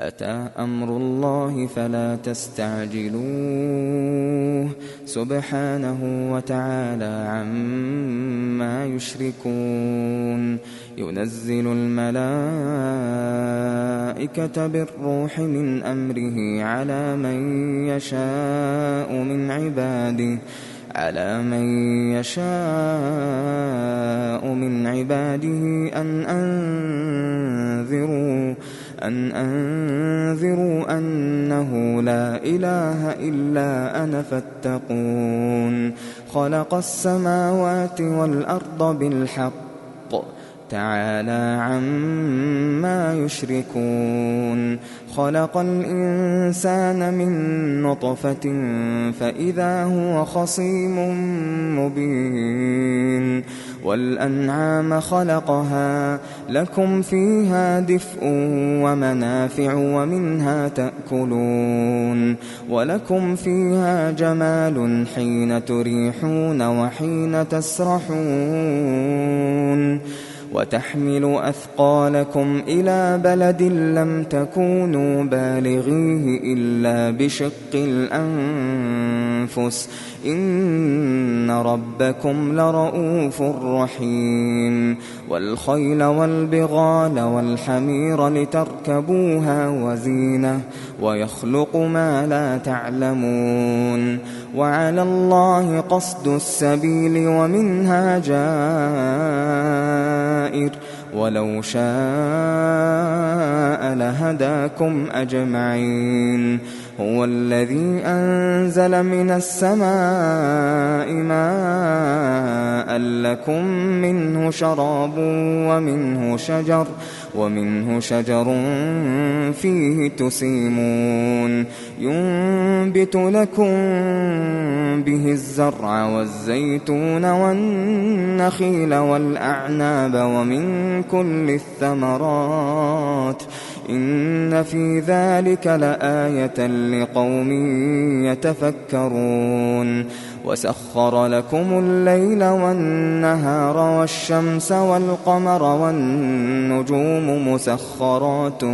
أتى أمر الله فلا تستعجلوه سبحانه وتعالى عما يشركون ينزل الملائكة بالروح من أمره على من يشاء من عباده أن أنذروا أنه لا إله إلا أنا فاتقون خلق السماوات والأرض بالحق تعالى عما يشركون خلق الإنسان من نطفة فإذا هو خصيم مبين والأنعام خلقها لكم فيها دفء ومنافع ومنها تأكلون ولكم فيها جمال حين تريحون وحين تسرحون وتحمل أثقالكم إلى بلد لم تكونوا بالغيه إلا بشق الأنفس إن ربكم لرؤوف رحيم والخيل والبغال والحمير لتركبوها وزينة ويخلق ما لا تعلمون وعلى الله قصد السبيل ومنها جائر ولو شاء لهداكم أجمعين هو الذي أنزل من السماء ماء لكم منه شراب ومنه شجر فيه تسيمون ينبت لكم به الزرع والزيتون والنخيل والأعناب ومن كل الثمرات إن في ذلك لآية لقوم يتفكرون وسخر لكم الليل والنهار والشمس والقمر والنجوم مسخرات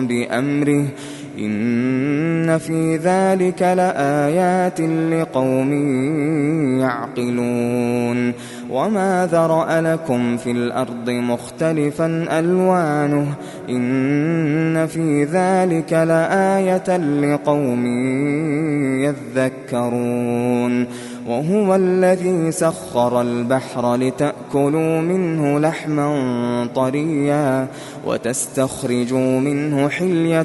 بأمره إن في ذلك لآيات لقوم يعقلون وما ذرأ لكم في الأرض مختلفا ألوانه إن في ذلك لآية لقوم يذكرون وهو الذي سخر البحر لتأكلوا منه لحما طريا وتستخرجوا منه حلية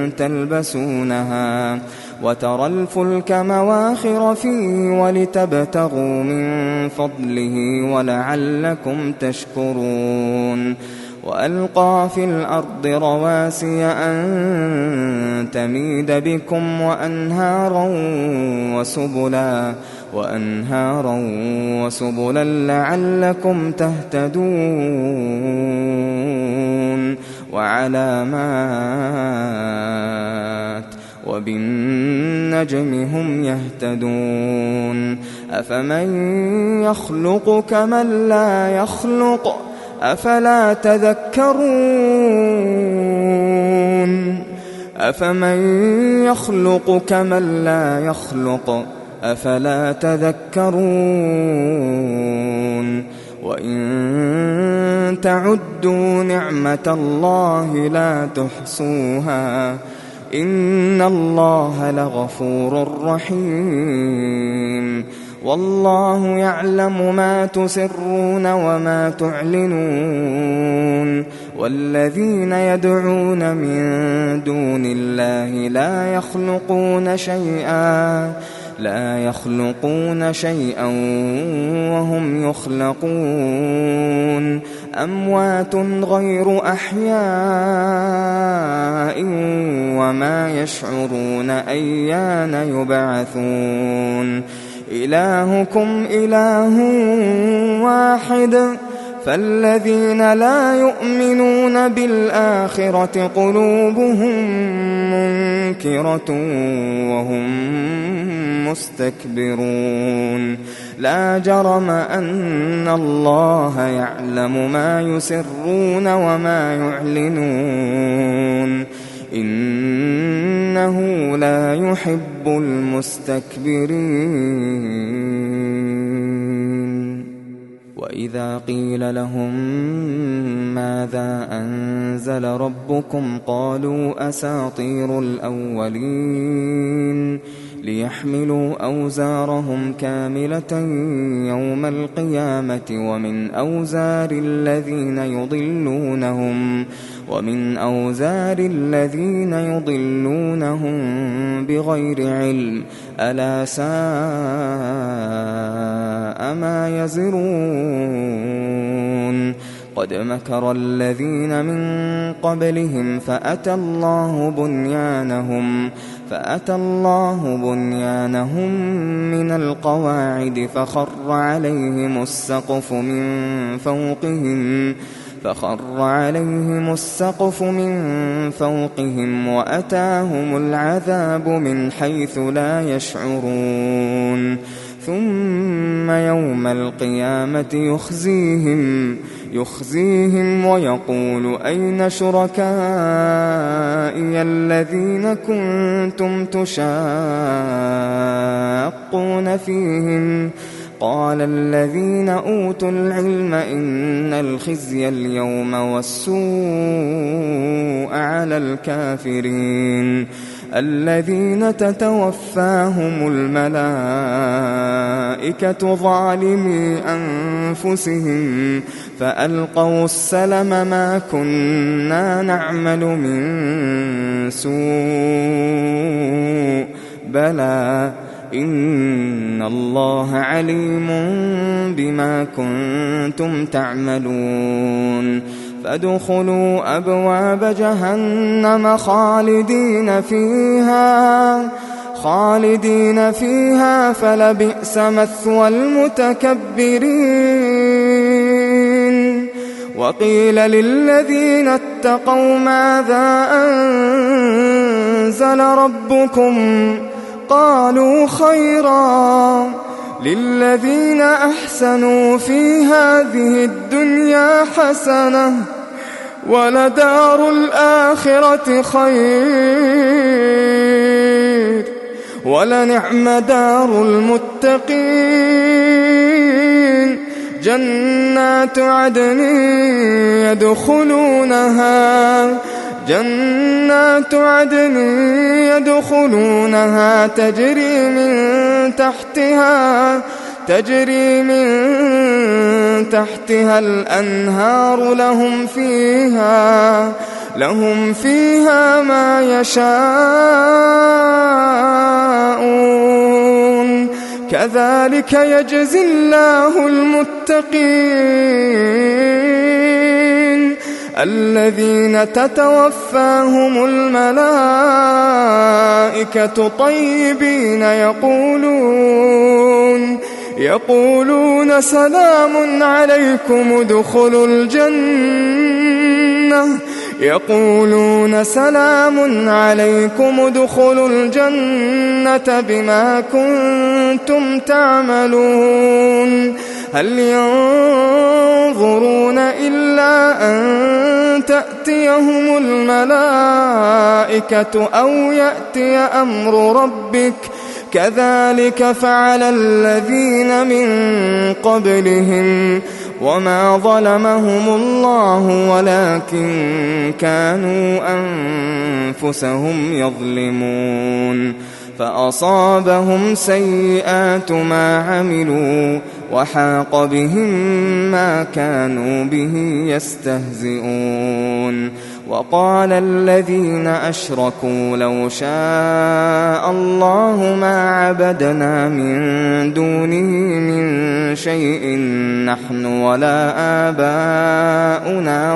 تلبسونها وترى الفلك مواخر فيه ولتبتغوا من فضله ولعلكم تشكرون وألقى في الأرض رواسي أن تميد بكم وأنهارا وسبلا لعلكم تهتدون وعلامات وبالنجم هم يهتدون أفمن يخلق كمن لا يخلق أفلا تذكرون أفمن يخلق كمن لا يخلق أفلا تذكرون وإن تعدوا نعمة الله لا تحصوها إن الله لغفور رحيم والله يعلم ما تسرون وما تعلنون والذين يدعون من دون الله لا يخلقون شيئا وهم يخلقون أموات غير أحياء وما يشعرون أيان يبعثون إلهكم إله واحد فالذين لا يؤمنون بالآخرة قلوبهم منكرة وهم مستكبرون لا جرم أن الله يعلم ما يسرون وما يعلنون إنه لا يحب المستكبرين. وإذا قيل لهم ماذا أنزل ربكم قالوا أساطير الأولين ليحملوا أوزارهم كاملة يوم القيامة ومن أوزار الذين يضلونهم بغير علم ألا ساء ما يزرون. قد مكر الذين من قبلهم فأتى الله بنيانهم من القواعد فخر عليهم السقف من فوقهم وأتاهم العذاب من حيث لا يشعرون. ثم يوم القيامة يخزيهم ويقول أين شركائي الذين كنتم تشاقون فيهم قال الذين أوتوا العلم إن الخزي اليوم والسوء على الكافرين الذين تتوفاهم الملائكة ظالمي أنفسهم فألقوا السلم ما كنا نعمل من سوء بلى إن الله عليم بما كنتم تعملون. فادخلوا أبواب جهنم خالدين فيها فلبئس مثوى المتكبرين. وقيل للذين اتقوا ماذا أنزل ربكم قالوا خيرا للذين أحسنوا في هذه الدنيا حسنة ولدار الآخرة خير ولنعم دار المتقين. جنات عدن يدخلونها تجري من تحتها الأنهار لهم فيها ما يشاءون كذلك يجزي الله المتقين الذين تتوفاهم الملائكة طيبين يقولون سلام عليكم ادخلوا الجنة بما كنتم تعملون. هل ينظرون إلا أن تأتيهم الملائكة أو يأتي أمر ربك كذلك فعل الذين من قبلهم وما ظلمهم الله ولكن كانوا أنفسهم يظلمون. فأصابهم سيئات ما عملوا وحاق بهم ما كانوا به يستهزئون. وقال الذين أشركوا لو شاء الله ما عبدنا من دونه من شيء نحن ولا آباؤنا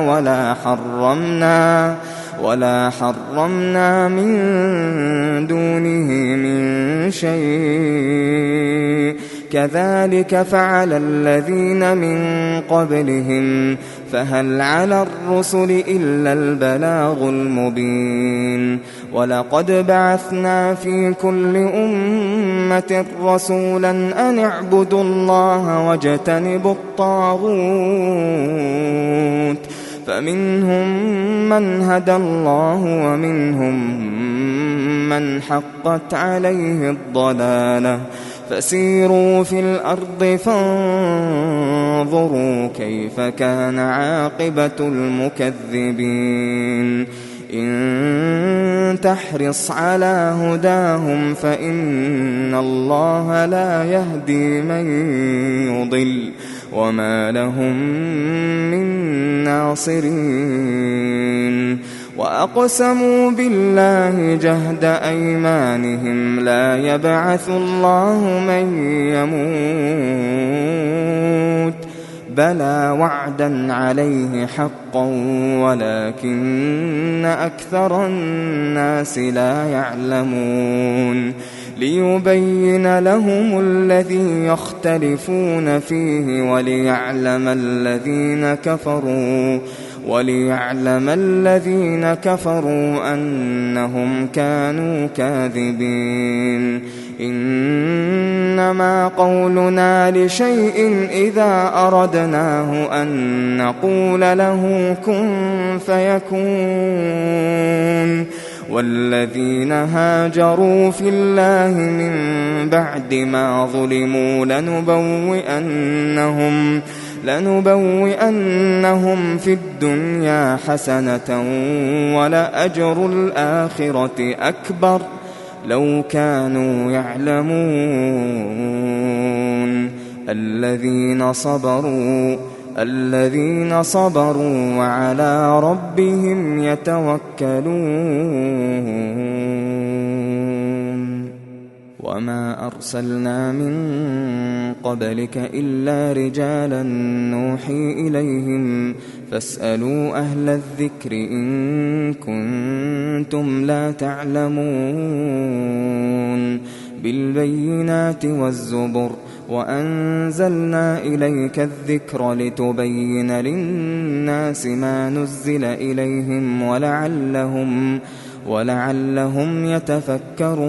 ولا حرمنا من دونه من شيء كذلك فعل الذين من قبلهم فهل على الرسل إلا البلاغ المبين. ولقد بعثنا في كل أمة رسولا أن اعبدوا الله واجتنبوا الطاغوت فمنهم من هدى الله ومنهم من حقت عليه الضلالة فسيروا في الأرض فانظروا كيف كان عاقبة المكذبين إن تحرص على هداهم فإن الله لا يهدي من يضل وما لهم من ناصرين وأقسموا بالله جهد أيمانهم لا يبعث الله من يموت بلى وعدا عليه حقا ولكن أكثر الناس لا يعلمون ليبين لهم الذي يختلفون فيه وليعلم الذين كفروا أنهم كانوا كاذبين إنما قولنا لشيء إذا أردناه أن نقول له كن فيكون والذين هاجروا في الله من بعد ما ظلموا لنبوئنهم في الدنيا حسنة ولأجر الآخرة أكبر لو كانوا يعلمون الذين صبروا وعلى ربهم يتوكلون وما أرسلنا من قبلك إلا رجالا نوحي إليهم فاسألوا أهل الذكر إن كنتم لا تعلمون بالبينات والزبر وأنزلنا إليك الذكر لتبين للناس ما نزل إليهم ولعلهم يتفكرون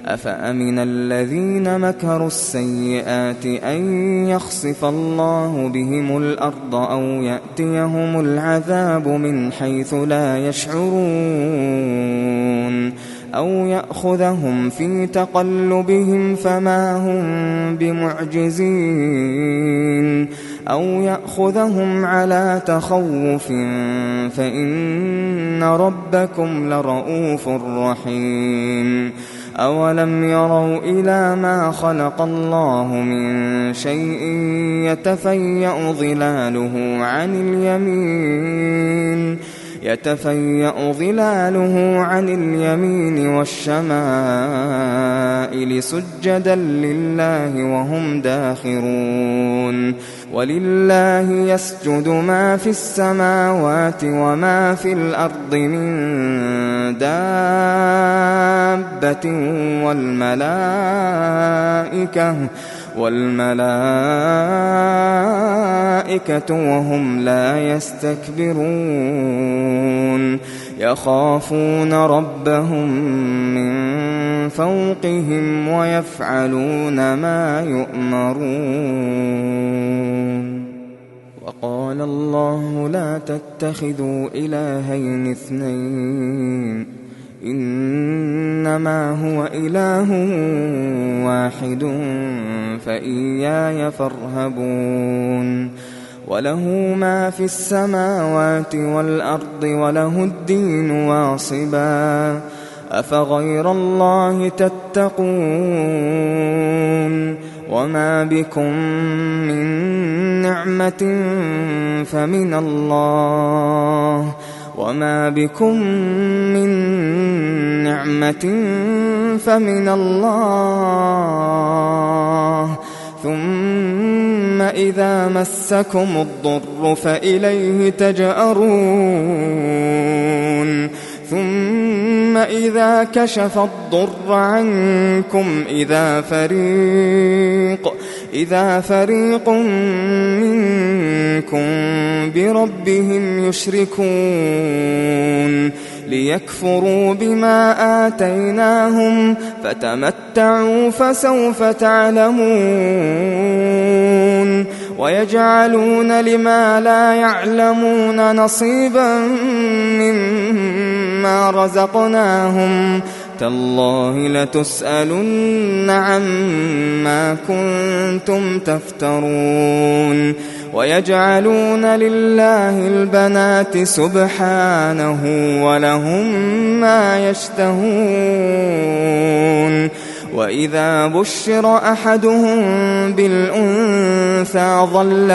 أفأمن الذين مكروا السيئات أن يخسف الله بهم الأرض أو يأتيهم العذاب من حيث لا يشعرون أو يأخذهم في تقلبهم فما هم بمعجزين أو يأخذهم على تخوف فإن ربكم لرؤوف رحيم أولم يروا إلى ما خلق الله من شيء يتفيأ ظلاله عن اليمين والشمائل سجدا لله وهم داخرون ولله يسجد ما في السماوات وما في الأرض من دابة والملائكة وهم لا يستكبرون يخافون ربهم من فوقهم ويفعلون ما يؤمرون وقال الله لا تتخذوا إلهين اثنين إنما هو إله واحد فإياي فارهبون وله ما في السماوات والأرض وله الدين واصبا أفغير الله تتقون وما بكم من نعمة فمن الله ثم إذا مسكم الضر فإليه تجأرون ثم إذا كشف الضر عنكم إذا فريق منكم بربهم يشركون ليكفروا بما آتيناهم فتمتعوا فسوف تعلمون ويجعلون لما لا يعلمون نصيبا مما رزقناهم تالله لتسألن عما كنتم تفترون ويجعلون لله البنات سبحانه ولهم ما يشتهون وإذا بشر أحدهم بالأنثى ظل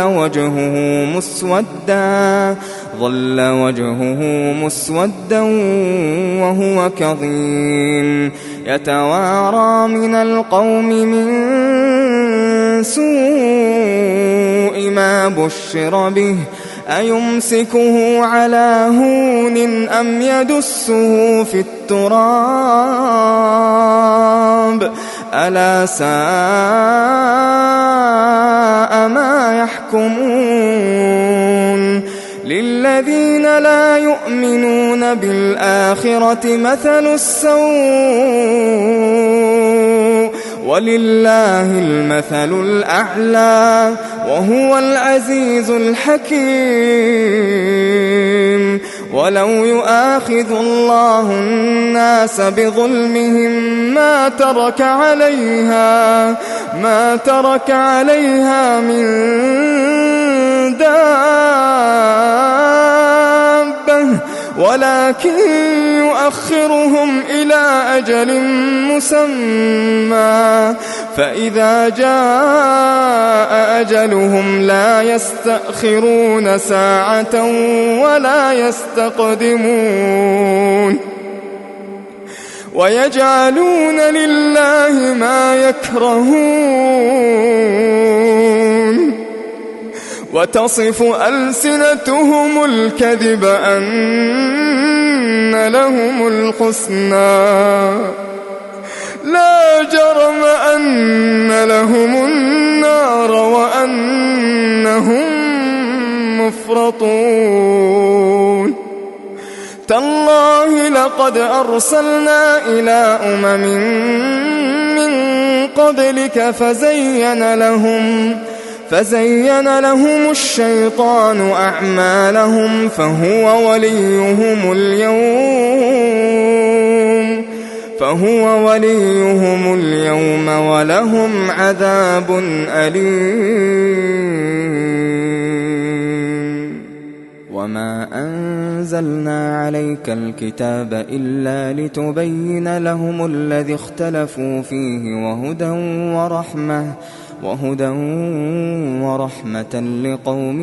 وجهه مسودا وهو كظيم يتوارى من القوم من سوء ما بشر به أيمسكه على هون أم يدسه في التراب ألا ساء ما يحكمون للذين لا يؤمنون بالآخرة مثل السوء ولله المثل الأعلى وهو العزيز الحكيم ولو يؤاخذ الله الناس بظلمهم ما ترك عليها من دابة ولكن يؤخرهم إلى أجل مسمى فإذا جاء أجلهم لا يستأخرون ساعة ولا يستقدمون ويجعلون لله ما يكرهون وتصف ألسنتهم الكذب أن لهم الحسنى لا جرم أن لهم النار وأنهم مفرطون تالله لقد أرسلنا إلى أمم من قبلك فزين لهم الشيطان أعمالهم فهو وليهم اليوم ولهم عذاب أليم وما أنزلنا عليك الكتاب إلا لتبين لهم الذي اختلفوا فيه وهدى ورحمة لقوم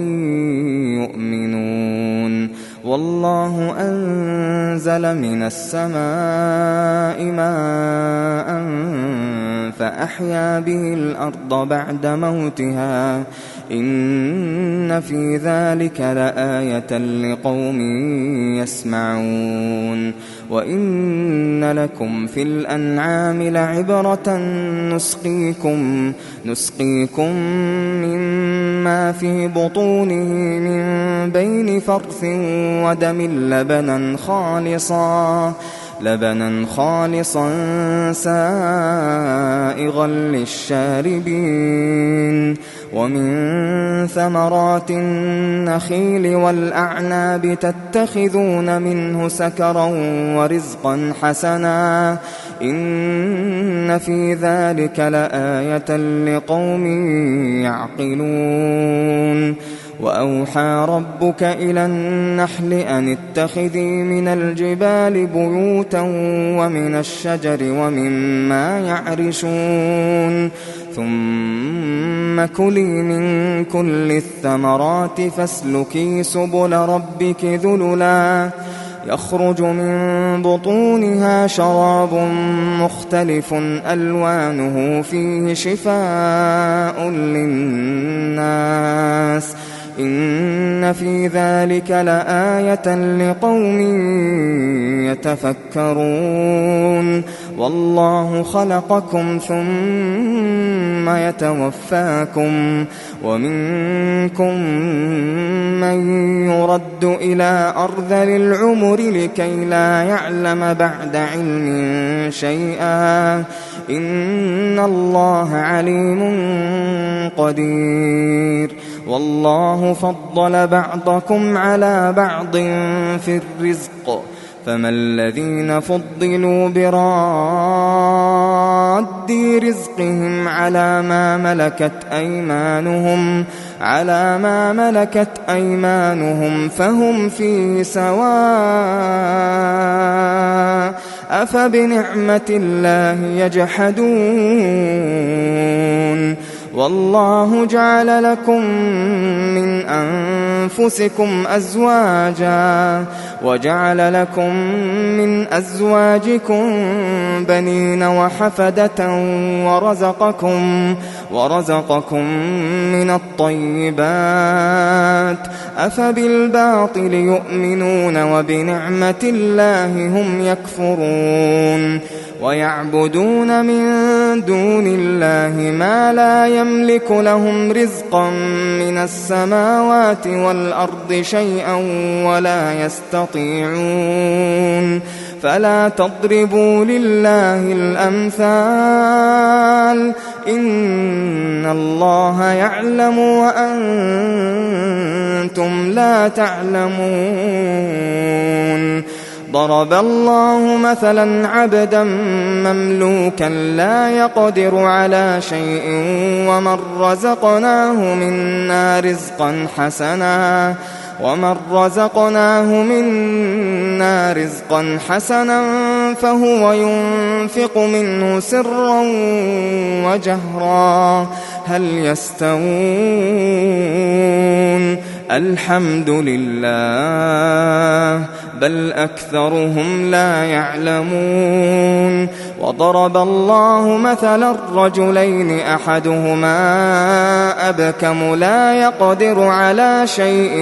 يؤمنون والله أنزل من السماء ماء فأحيا به الأرض بعد موتها إن في ذلك لآية لقوم يسمعون وإن لكم في الأنعام لعبرة نسقيكم مما في بطونه من بين فرث ودم لبنا خالصا سائغا للشاربين ومن ثمرات النخيل والأعناب تتخذون منه سكرا ورزقا حسنا إن في ذلك لآية لقوم يعقلون وأوحى ربك إلى النحل أن اتخذي من الجبال بيوتا ومن الشجر ومما يعرشون ثم كلي من كل الثمرات فاسلكي سبل ربك ذللا يخرج من بطونها شراب مختلف ألوانه فيه شفاء للناس إن في ذلك لآية لقوم يتفكرون والله خلقكم ثم يتوفاكم ومنكم من يرد إلى أرذل العمر لكي لا يعلم بعد علم شيئا إن الله عليم قدير والله فضل بعضكم على بعض في الرزق فما الذين فضلوا براد رزقهم على ما ملكت أيمانهم فهم فيه سواء أفبنعمة الله يجحدون والله جعل لكم من أنفسكم أزواجا وجعل لكم من أزواجكم بنين وحفدة ورزقكم من الطيبات أفبالباطل يؤمنون وبنعمة الله هم يكفرون ويعبدون من دون الله ما لا يملك لهم رزقا من السماوات والأرض شيئا ولا يستطيعون فلا تضربوا لله الأمثال إن الله يعلم وأنتم لا تعلمون ضرب الله مثلا عبدا مملوكا لا يقدر على شيء ومن رزقناه منا رزقا حسنا فهو ينفق منه سرا وجهرا هل يستوون الحمد لله بل أكثرهم لا يعلمون وضرب الله مثلا الرجلين أحدهما أبكم لا يقدر على شيء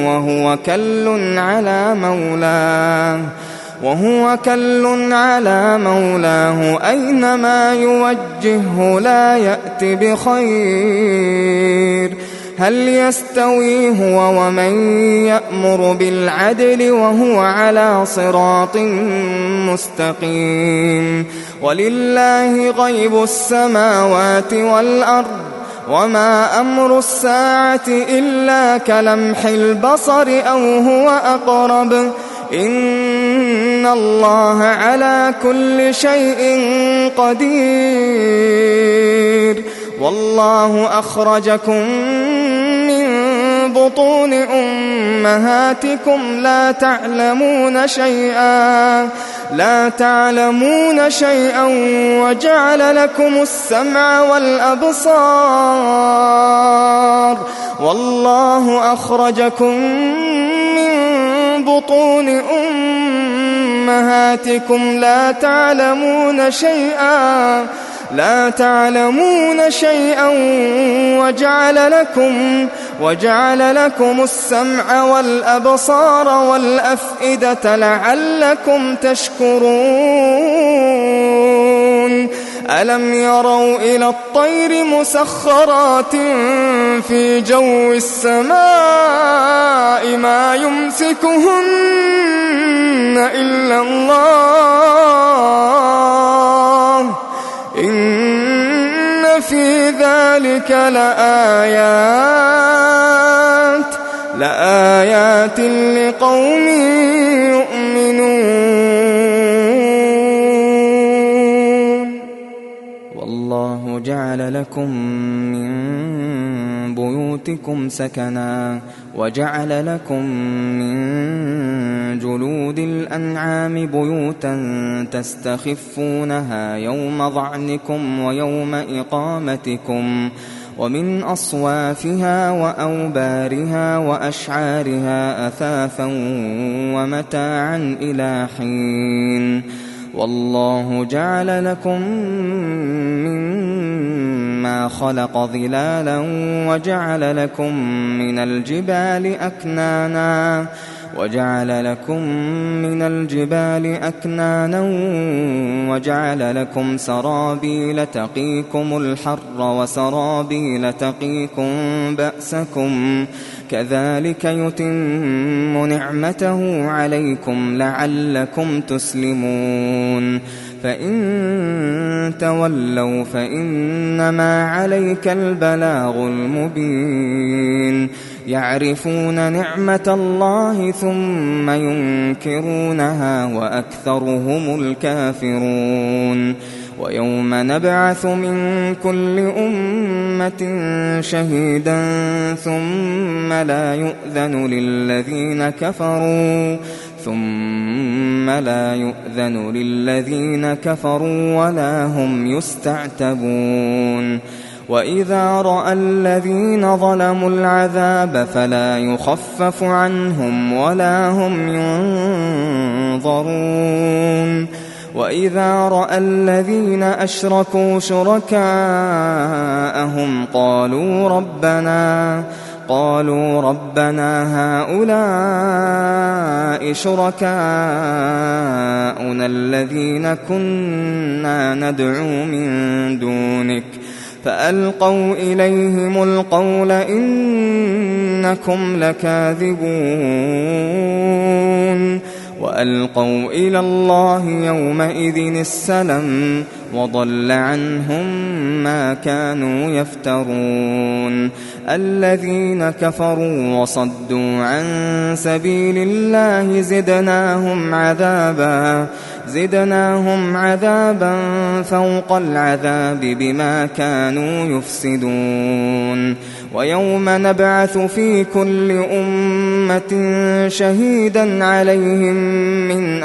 وهو كل على مولاه أينما يوجهه لا يأت بخير هل يستوي هو ومن يأمر بالعدل وهو على صراط مستقيم ولله غيب السماوات والأرض وما أمر الساعة إلا كلمح البصر أو هو أقرب إن الله على كل شيء قدير والله أخرجكم من بطون أمهاتكم لا تعلمون شيئا وجعل لكم السمع والأبصار والله أخرجكم من بطون أمهاتكم لا تعلمون شيئا وجعل لكم السمع والأبصار والأفئدة لعلكم تشكرون ألم يروا إلى الطير مسخرات في جو السماء ما يمسكهن إلا الله إن في ذلك لآيات لقوم يؤمنون والله جعل لكم من بيوتكم سكنا وجعل لكم من جلود الأنعام بيوتا تستخفونها يوم ظعنكم ويوم إقامتكم ومن أصوافها وأوبارها وأشعارها أثاثا ومتاعا إلى حين والله جعل لكم مما خلق ظلالا وجعل لكم من الجبال أكنانا وجعل لكم من الجبال أكنانا وجعل لكم سرابيل تقيكم الحر وسرابيل تقيكم بأسكم كذلك يتم نعمته عليكم لعلكم تسلمون فإن تولوا فإنما عليك البلاغ المبين يعرفون نعمة الله ثم ينكرونها وأكثرهم الكافرون ويوم نبعث من كل أمة شهيدا ثم لا يؤذن للذين كفروا ولا هم يستعتبون وإذا رأى الذين ظلموا العذاب فلا يخفف عنهم ولا هم ينظرون وإذا رأى الذين أشركوا شركاءهم قالوا ربنا هؤلاء شركاؤنا الذين كنا ندعو من دونك فألقوا إليهم القول إنكم لكاذبون وألقوا إلى الله يومئذ السلم وضل عنهم ما كانوا يفترون الذين كفروا وصدوا عن سبيل الله زدناهم عذابا فوق العذاب بما كانوا يفسدون ويوم نبعث في كل أمة شهيدا عليهم من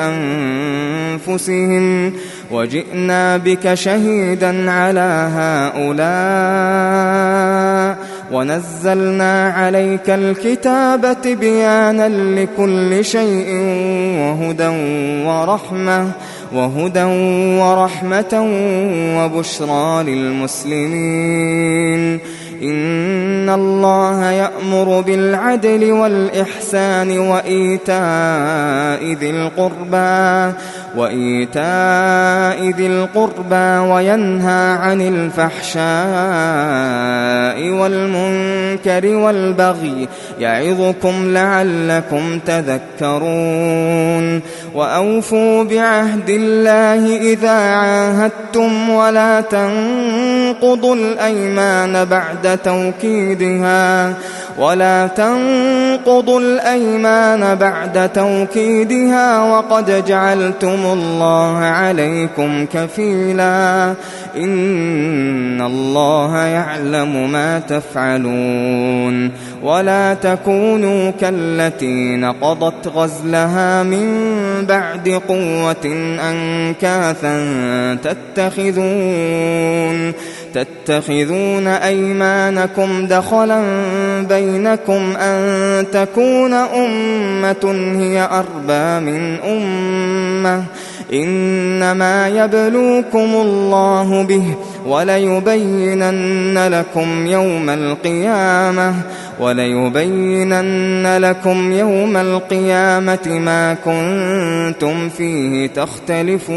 أنفسهم وجئنا بك شهيدا على هؤلاء ونزلنا عليك الكتاب تبيانا لكل شيء وهدى ورحمة وبشرى للمسلمين إن الله يأمر بالعدل والإحسان وإيتاء ذي القربى وينهى عن الفحشاء والمنكر والبغي يعظكم لعلكم تذكرون وأوفوا بعهد الله إذا عاهدتم ولا تنقضوا الأيمان بعد توكيدها وقد جعلتم الله عليكم كفيلا إن الله يعلم ما تفعلون ولا تكونوا كالتي نقضت غزلها من بعد قوة أنكاثا تتخذون أيمانكم دخلا بينكم أن تكون أمة هي أربى من أمة إنما يبلوكم الله به وليبينن لكم يوم القيامة ما كنتم فيه تختلفون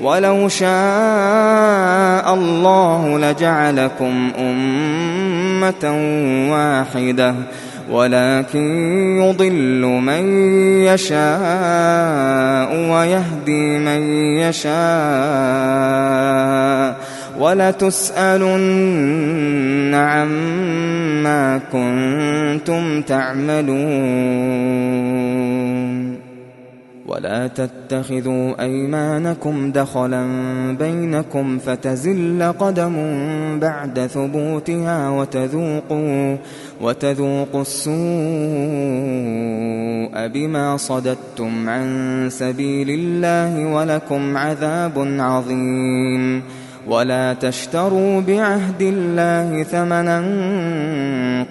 ولو شاء الله لجعلكم أمة واحدة ولكن يضل من يشاء ويهدي من يشاء ولتسألن عما كنتم تعملون ولا تتخذوا أيمانكم دخلا بينكم فتزل قدم بعد ثبوتها وتذوقوا السوء بما صددتم عن سبيل الله ولكم عذاب عظيم ولا تشتروا بعهد الله ثمنا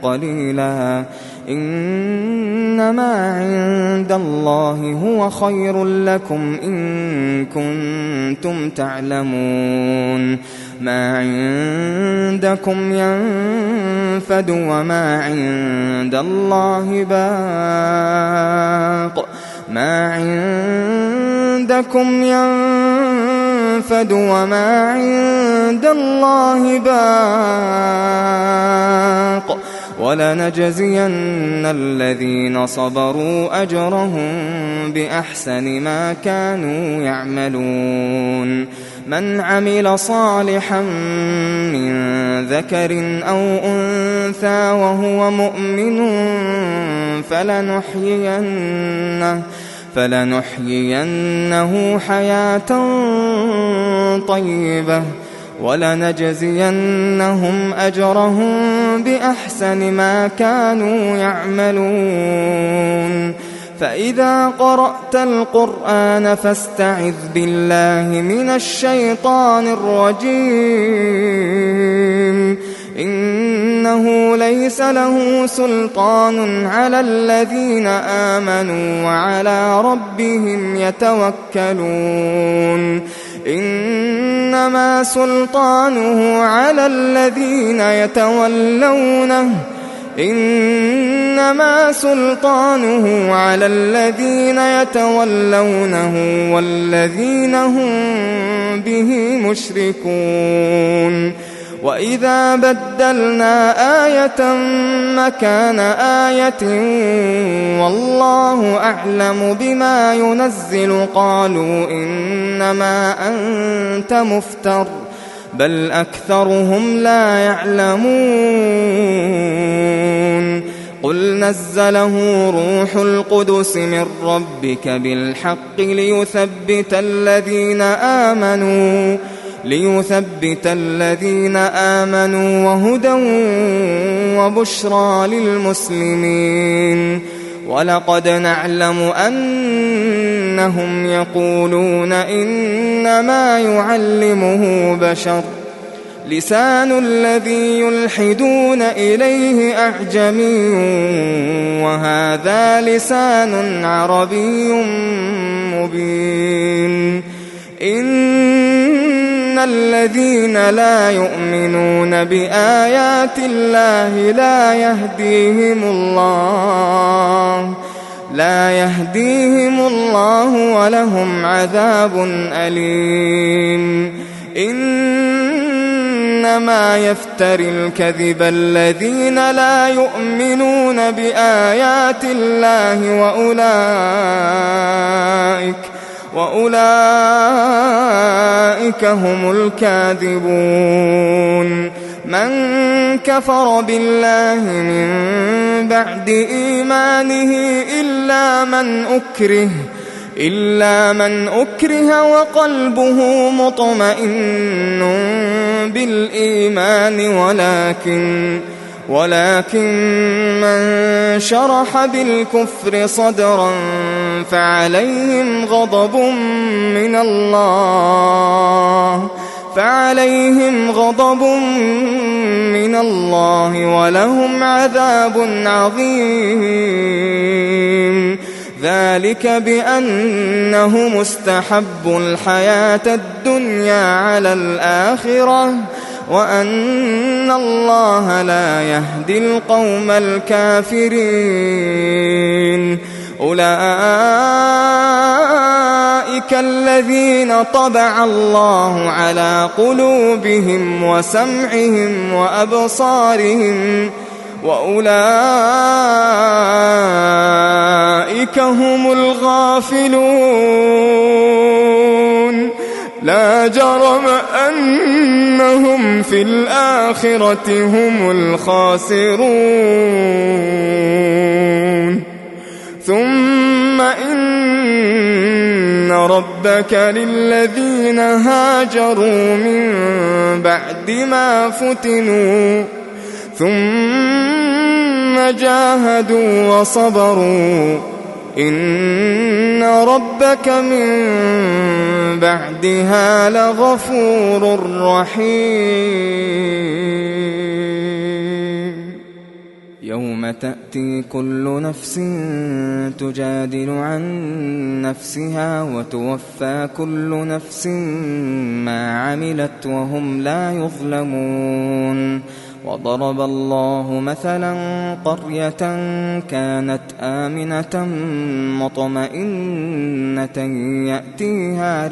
قليلا إنما عند الله هو خير لكم إن كنتم تعلمون ما عندكم ينفد وما عند الله باق ما عندكم ينفد وما عند الله باق ولنجزين الذين صبروا أجرهم بأحسن ما كانوا يعملون من عمل صالحا من ذكر أو أنثى وهو مؤمن فلنحيينه حياة طيبة ولنجزينهم أجرهم بأحسن ما كانوا يعملون فإذا قرأت القرآن فاستعذ بالله من الشيطان الرجيم إنه ليس له سلطان على الذين آمنوا وعلى ربهم يتوكلون إنما سلطانه على الذين يتولونه والذين هم به مشركون وإذا بدلنا آية مكان آية والله أعلم بما ينزل قالوا إنما أنت مفتر بل أكثرهم لا يعلمون قل نزله روح القدس من ربك بالحق ليثبت الذين آمنوا وهدى وبشرى للمسلمين ولقد نعلم أنهم يقولون إنما يعلمه بشر لسان الذي يلحدون إليه أعجمي وهذا لسان عربي مبين إن الذين لا يؤمنون بآيات الله لا يهديهم الله ولهم عذاب أليم إنما يفتري الكذب الذين لا يؤمنون بآيات الله وأولئك هم الكاذبون من كفر بالله من بعد إيمانه إلا من أكره وقلبه مطمئن بالإيمان ولكن من شرح بالكفر صدرا فعليهم غضب من الله ولهم عذاب عظيم ذلك بأنه مستحب الحياة الدنيا على الآخرة وأن الله لا يهدي القوم الكافرين أولئك الذين طبع الله على قلوبهم وسمعهم وأبصارهم وأولئك هم الغافلون لا جرم أنهم في الآخرة هم الخاسرون ثم إن ربك للذين هاجروا من بعد ما فتنوا ثم جاهدوا وصبروا إن ربك من بعدها لغفور رحيم يوم تأتي كل نفس تجادل عن نفسها وتوفى كل نفس ما عملت وهم لا يظلمون. وضرب الله مثلا قرية كانت آمنة مطمئنة يأتيها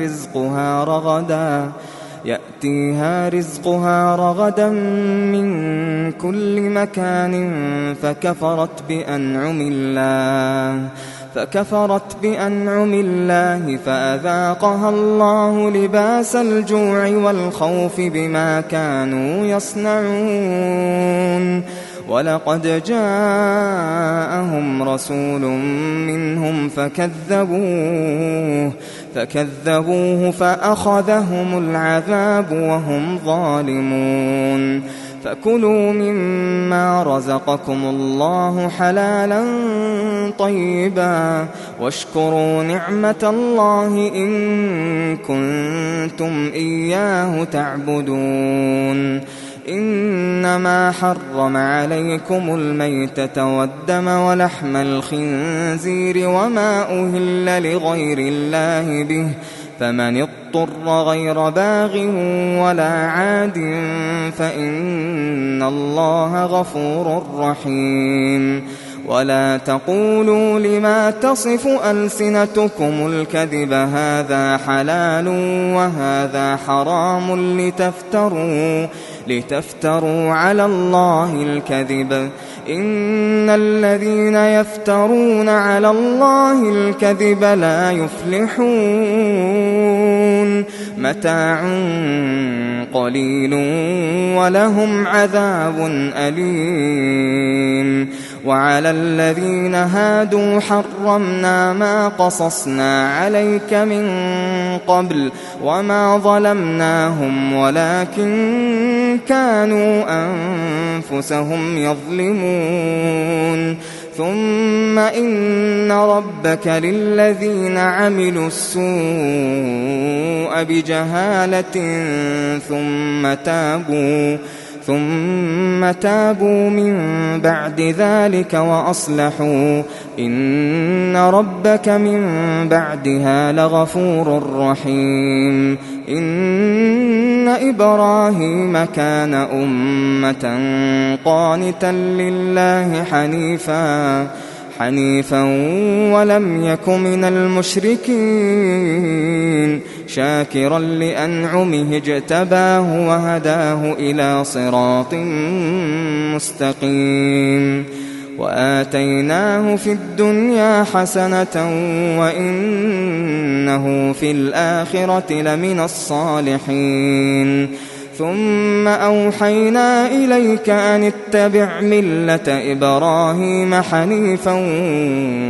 رزقها رغدا من كل مكان فكفرت بأنعم الله فأذاقها الله لباس الجوع والخوف بما كانوا يصنعون. ولقد جاءهم رسول منهم فكذبوه فأخذهم العذاب وهم ظالمون. فكلوا مما رزقكم الله حلالا طيبا واشكروا نعمة الله إن كنتم إياه تعبدون. إنما حرم عليكم الميتة والدم ولحم الخنزير وما أهل لغير الله به فمن اضطر غير باغ ولا عاد فإن الله غفور رحيم. ولا تقولوا لما تصف ألسنتكم الكذب هذا حلال وهذا حرام لتفتروا على الله الكذب. إن الذين يفترون على الله الكذب لا يفلحون. متاع قليل ولهم عذاب أليم. وعلى الذين هادوا حرمنا ما قصصنا عليك من قبل وما ظلمناهم ولكن كانوا أنفسهم يظلمون. ثم إن ربك للذين عملوا السوء بجهالة ثم تابوا من بعد ذلك وأصلحوا إن ربك من بعدها لغفور رحيم. إن إبراهيم كان أمة قانتا لله حنيفا ولم يك من المشركين شاكرا لأنعمه اجتباه وهداه إلى صراط مستقيم. وآتيناه في الدنيا حسنة وإنه في الآخرة لمن الصالحين. ثم أوحينا إليك أن اتبع ملة إبراهيم حنيفا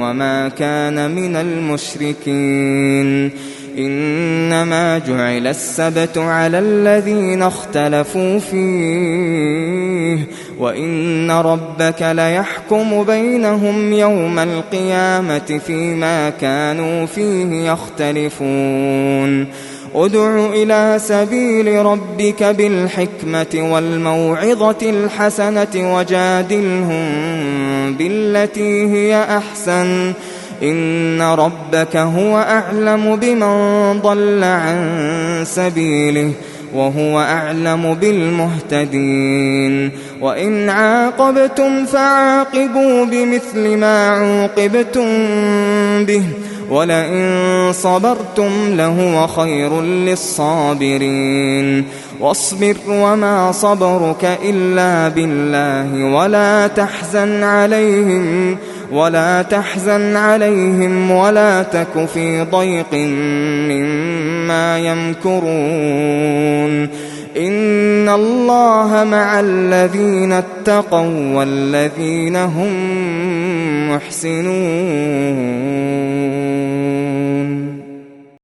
وما كان من المشركين. إنما جعل السبت على الذين اختلفوا فيه وإن ربك ليحكم بينهم يوم القيامة فيما كانوا فيه يختلفون. ادع إلى سبيل ربك بالحكمة والموعظة الحسنة وجادلهم بالتي هي أحسن إن ربك هو أعلم بمن ضل عن سبيله وهو أعلم بالمهتدين. وإن عاقبتم فعاقبوا بمثل ما عوقبتم به ولئن صبرتم لهو خير للصابرين. واصبر وما صبرك إلا بالله ولا تحزن عليهم ولا تك في ضيق مما يمكرون. إن الله مع الذين اتقوا والذين هم محسنون.